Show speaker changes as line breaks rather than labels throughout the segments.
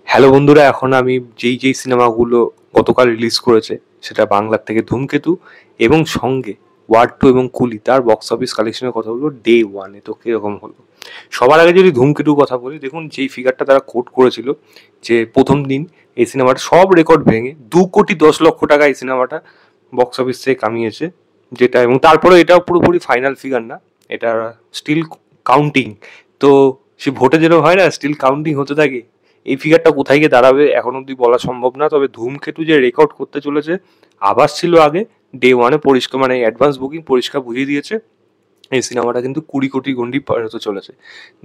Hello বন্ধুরা, এখন আমি যেই সিনেমাগুলো গতকাল রিলিজ করেছে সেটা বাংলার থেকে ধূমকেতু এবং সঙ্গে ওয়ার টু এবং কুলি তার বক্স অফিস কালেকশনের কথা বলবো ডে ওয়ানে। তো কীরকম হলো সবার আগে যদি ধূমকেতুর কথা বলি, দেখুন যেই ফিগারটা তারা কোট করেছিল যে প্রথম দিন এই সিনেমাটা সব রেকর্ড ভেঙে 2,10,00,000 টাকা এই সিনেমাটা বক্স অফিস থেকে কামিয়েছে, যেটা এবং তারপরে এটাও পুরোপুরি ফাইনাল ফিগার না, এটা স্টিল কাউন্টিং। তো সে ভোটে যেরকম হয় না, স্টিল কাউন্টিং হতে থাকে। এই ফিগারটা কোথায় গিয়ে দাঁড়াবে এখন অব্দি বলা সম্ভব না, তবে ধূমকেতু যে রেকর্ড করতে চলেছে, আভাস ছিল আগে, ডে ওয়ানে পরিষ্কার মানে অ্যাডভান্স বুকিং পরিষ্কার বুঝিয়ে দিয়েছে এই সিনেমাটা কিন্তু 20 কোটি গন্ডি পার হতে চলেছে।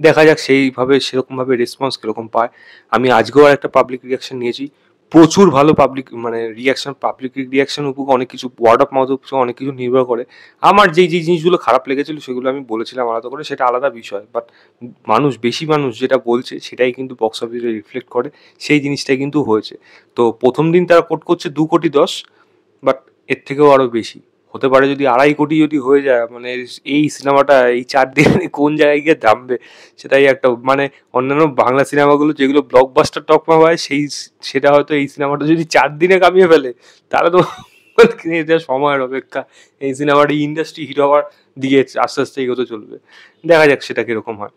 দেখা যাক সেইভাবে সেরকমভাবে রেসপন্স কীরকম পায়। আমি আজকেও একটা পাবলিক রিয়াকশন নিয়েছি, প্রচুর ভালো পাবলিক মানে রিয়াকশন, পাবলিক রিয়াকশন উপর অনেক কিছু, ওয়ার্ড অফ মাউথ উপর অনেক কিছু নির্ভর করে। আমার যেই জিনিসগুলো খারাপ লেগেছিল সেগুলো আমি বলেছিলাম আলাদা করে, সেটা আলাদা বিষয়, বাট বেশি মানুষ যেটা বলছে সেটাই কিন্তু বক্স অফিসে রিফ্লেক্ট করে, সেই জিনিসটাই কিন্তু হয়েছে। তো প্রথম দিন তারা কোট করছে 2,10,00,000, বাট এর থেকেও আরও বেশি হতে পারে। যদি 2,50,00,000 যদি হয়ে যায়, মানে এই সিনেমাটা এই 4 দিনে কোন জায়গায় গিয়ে থামবে, সেটাই একটা মানে অন্যান্য বাংলা সিনেমাগুলো যেগুলো ব্লকবাস্টার টকমা পায় সেটা হয়তো এই সিনেমাটা যদি 4 দিনে কামিয়ে ফেলে, তাহলে তো এটা সময়ের অপেক্ষা। এই সিনেমাটি ইন্ডাস্ট্রি হিট হওয়ার দিকে আস্তে আস্তে এগোতে চলবে, দেখা যাক সেটা কিরকম হয়।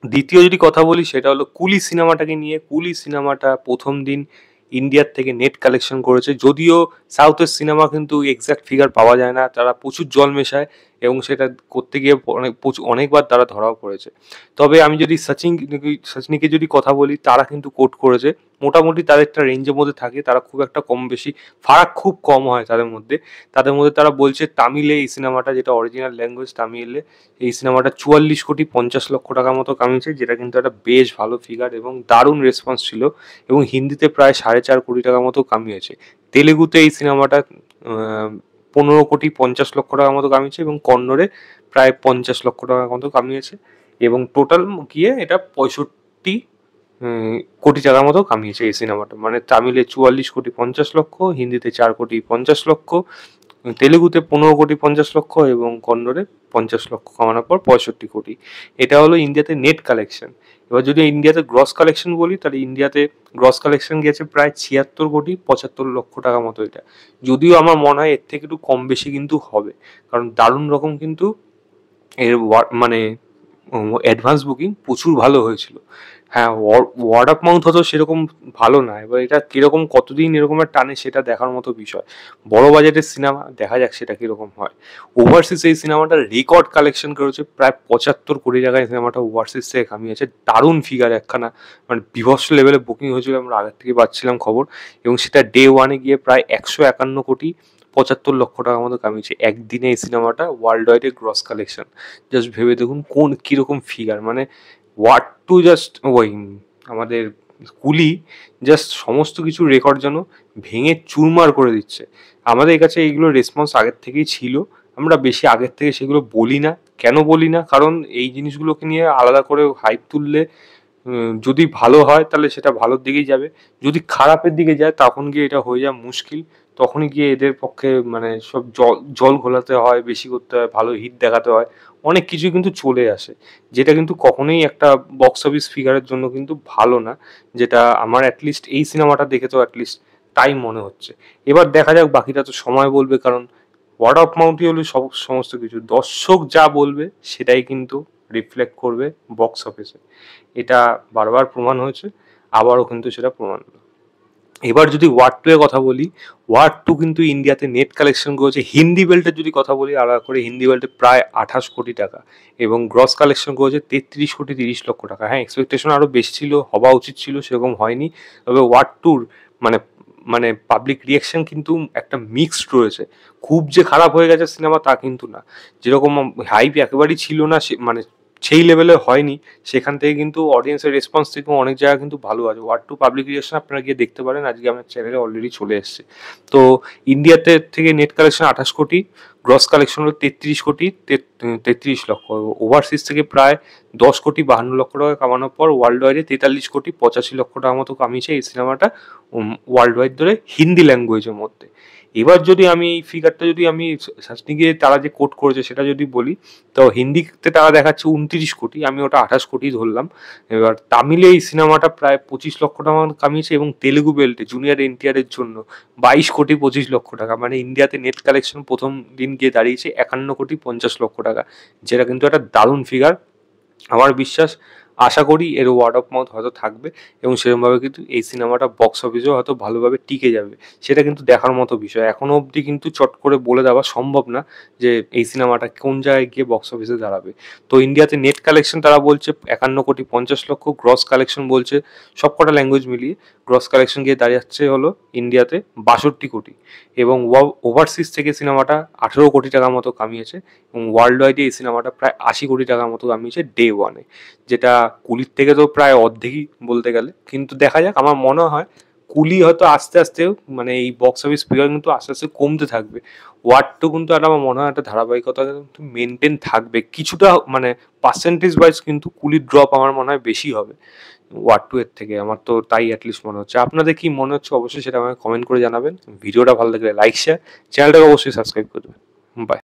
দ্বিতীয় যদি কথা বলি সেটা হলো কুলি সিনেমাটাকে নিয়ে। কুলি সিনেমাটা প্রথম দিন ইন্ডিয়ার থেকে নেট কালেকশন করেছে, যদিও সাউথের সিনেমা কিন্তু এক্স্যাক্ট ফিগার পাওয়া যায় না, তারা প্রচুর জল মেশায় এবং সেটা করতে গিয়ে অনেকবার তারা ধরাও পড়েছে। তবে আমি যদি সচিনকে যদি কথা বলি, তারা কিন্তু কোট করেছে মোটামুটি তাদের একটা রেঞ্জের মধ্যে থাকে, তারা খুব একটা কম বেশি ফারাক খুব কম হয় তাদের মধ্যে তারা বলছে তামিলে এই সিনেমাটা, যেটা অরিজিনাল ল্যাঙ্গুয়েজ তামিলে, এই সিনেমাটা 44,50,00,000 টাকার মতো কামিয়েছে, যেটা কিন্তু একটা বেশ ভালো ফিগার এবং দারুণ রেসপন্স ছিল। এবং হিন্দিতে প্রায় 4.5 কোটি টাকার মতো কামিয়েছে। তেলেগুতে এই সিনেমাটা 15,50,00,000 টাকার মতো কামিয়েছে এবং কন্নড়ে প্রায় 50,00,000 টাকার মতো কামিয়েছে। এবং টোটাল গিয়ে এটা 65 কোটি টাকার মতো কামিয়েছে এই সিনেমাটা, মানে তামিলে 44,50,00,000, হিন্দিতে 4,50,00,000, তেলেগুতে 15,50,00,000 এবং কন্নড়ে 50,00,000 কামানোর পর 65 কোটি। এটা হলো ইন্ডিয়াতে নেট কালেকশন। এবার যদি ইন্ডিয়াতে গ্রস কালেকশন বলি, তাহলে ইন্ডিয়াতে গ্রস কালেকশন গেছে প্রায় 76,75,00,000 টাকা মতো। এটা যদিও আমার মনে হয় এর থেকে একটু কম বেশি কিন্তু হবে, কারণ দারুণ রকম কিন্তু এর মানে অ্যাডভান্স বুকিং প্রচুর ভালো হয়েছিল। হ্যাঁ, ওয়ার্ড অফ মাউথ হতো সেরকম ভালো না, এবার এটা কিরকম কতদিন এরকমের টানে সেটা দেখার মতো বিষয়। বড় বাজেটের সিনেমা, দেখা যাক সেটা কিরকম হয়। ওভারসিজ এই সিনেমাটা রেকর্ড কালেকশন করেছে, প্রায় 75 কোটি টাকায় সিনেমাটা ওভারসিজ থেকে কামিয়েছে, দারুণ ফিগার একখানা, মানে বিভৎস লেভেলে বুকিং হয়েছিল, আমরা আগের থেকে পাচ্ছিলাম খবর। এবং সেটা ডে ওয়ানে গিয়ে প্রায় 151,75,00,000 টাকার মতো কামিয়েছে একদিনে এই সিনেমাটা ওয়ার্ল্ড ওয়াইডে গ্রস কালেকশন। জাস্ট ভেবে দেখুন কিরকম ফিগার, মানে ওয়াট টু জাস্ট ওই আমাদের কুলি জাস্ট সমস্ত কিছু রেকর্ড যেন ভেঙে চুরমার করে দিচ্ছে। আমাদের কাছে এইগুলো রেসপন্স আগের থেকেই ছিল, আমরা বেশি আগের থেকে সেগুলো বলি না। কেন বলি না? কারণ এই জিনিসগুলোকে নিয়ে আলাদা করে হাইপ তুললে যদি ভালো হয় তাহলে সেটা ভালোর দিকেই যাবে, যদি খারাপের দিকে যায় তখন গিয়ে এটা হয়ে যাওয়া মুশকিল। তখনই গিয়ে এদের পক্ষে মানে সব জল ঘোলাতে হয়, বেশি করতে হয়, ভালো হিট দেখাতে হয়, অনেক কিছু কিন্তু চলে আসে, যেটা কিন্তু কখনোই একটা বক্স অফিস ফিগারের জন্য কিন্তু ভালো না, যেটা আমার অ্যাটলিস্ট এই সিনেমাটা দেখে তো অ্যাটলিস্ট তাই মনে হচ্ছে। এবার দেখা যাক, বাকিটা তো সময় বলবে, কারণ ওয়ার্ড অফ মাউথই হলো সমস্ত কিছু, দর্শক যা বলবে সেটাই কিন্তু রিফ্লেক্ট করবে বক্স অফিসে। এটা বারবার প্রমাণ হয়েছে, আবারও কিন্তু সেটা প্রমাণ হলো। এবার যদি ওয়ার টু এর কথা বলি, ওয়ার টু কিন্তু ইন্ডিয়াতে নেট কালেকশন করেছে, হিন্দি বেল্টের যদি কথা বলি আলাদা করে, হিন্দি বেল্টে প্রায় 28 কোটি টাকা এবং গ্রস কালেকশন করেছে 33,30,00,000 টাকা। হ্যাঁ, এক্সপেকটেশন আরও বেশি ছিল, হওয়া উচিত ছিল, সেরকম হয়নি। তবে ওয়ার টুর মানে মানে পাবলিক রিয়াকশন কিন্তু একটা মিক্সড রয়েছে, খুব যে খারাপ হয়ে গেছে সিনেমা তা কিন্তু না, যেরকম হাইপ একেবারেই ছিল না, মানে সেই লেভেলে হয়নি, সেখান থেকে কিন্তু অডিয়েন্সের রেসপন্স থেকে অনেক জায়গা কিন্তু ভালো আছে। ওয়ার টু পাবলিক রিয়াকশন আপনারা গিয়ে দেখতে পারেন, আজকে আমার চ্যানেলে অলরেডি চলে এসছে। তো ইন্ডিয়াতে থেকে নেট কালেকশন 28 কোটি, গ্রস কালেকশন হলো 33,33,00,000। ওভারসিজ থেকে প্রায় 10,52,00,000 টাকা কামানোর পর ওয়ার্ল্ড ওয়াইডে 43,85,00,000 টাকা মতো কামিয়েছে এই সিনেমাটা ওয়ার্ল্ড ওয়াইড ধরে হিন্দি ল্যাঙ্গুয়েজের মধ্যে। এবার যদি আমি এই ফিগারটা যদি আমি সার্চনিংয়ে তারা যে কোট করেছে সেটা যদি বলি, তো হিন্দিতে তারা দেখাচ্ছে 29 কোটি, আমি ওটা 28 কোটি ধরলাম। এবার তামিলে এই সিনেমাটা প্রায় 25 লক্ষ টাকা কামিয়েছে, এবং তেলেগু বেল্টে জুনিয়র এনটিআর এর জন্য 22 কোটি 25 লক্ষ টাকা। মানে ইন্ডিয়াতে নেট কালেকশন প্রথম দিন গিয়ে দাঁড়িয়েছে 51 কোটি 50 লক্ষ টাকা, যেটা কিন্তু একটা দারুণ ফিগার। আমার বিশ্বাস, আশা করি এর ওয়ার্ড অফ মাউথ হয়তো থাকবে, এবং সেরকমভাবে কিন্তু এই সিনেমাটা বক্স অফিসেও হয়তো ভালোভাবে টিকে যাবে। সেটা কিন্তু দেখার মতো বিষয়। এখনো অবধি কিন্তু চট করে বলে দেওয়া সম্ভব না যে এই সিনেমাটা কোন জায়গায় গিয়ে বক্স অফিসে দাঁড়াবে। তো ইন্ডিয়াতে নেট কালেকশন তারা বলছে 51 কোটি 50 লক্ষ, গ্রস কালেকশন বলছে সব কটা ল্যাঙ্গুয়েজ মিলিয়ে গ্রস কালেকশন গিয়ে দাঁড়াচ্ছে হলো ইন্ডিয়াতে 62 কোটি, এবং ওভারসিজ থেকে সিনেমাটা 18 কোটি টাকা মতো কামিয়েছে, এবং ওয়ার্ল্ড ওয়াইডে এই সিনেমাটা প্রায় 80 কোটি টাকার মতো কামিয়েছে ডে ওয়ানে, যেটা কুলির থেকে তো প্রায় অর্ধেকই বলতে গেলে। কিন্তু দেখা যাক, আমার মনে হয় কুলি হয়তো আস্তে আস্তে, মানে এই বক্স অফিস ফিগার কিন্তু আস্তে আস্তে কমতে থাকবে। ওয়ার টু কিন্তু একটা, আমার মনে হয় একটা ধারাবাহিকতা কিন্তু মেনটেন থাকবে কিছুটা, মানে পার্সেন্টেজ ওয়াইজ কিন্তু কুলির ড্রপ আমার মনে হয় বেশি হবে ওয়ার টু এর থেকে। আমার তো তাই অ্যাটলিস্ট মনে হচ্ছে। আপনাদের কি মনে হচ্ছে অবশ্যই সেটা আমাকে কমেন্ট করে জানাবেন। ভিডিওটা ভালো লাগলে লাইক শেয়ার, চ্যানেলটাকে অবশ্যই সাবস্ক্রাইব করবেন। বাই।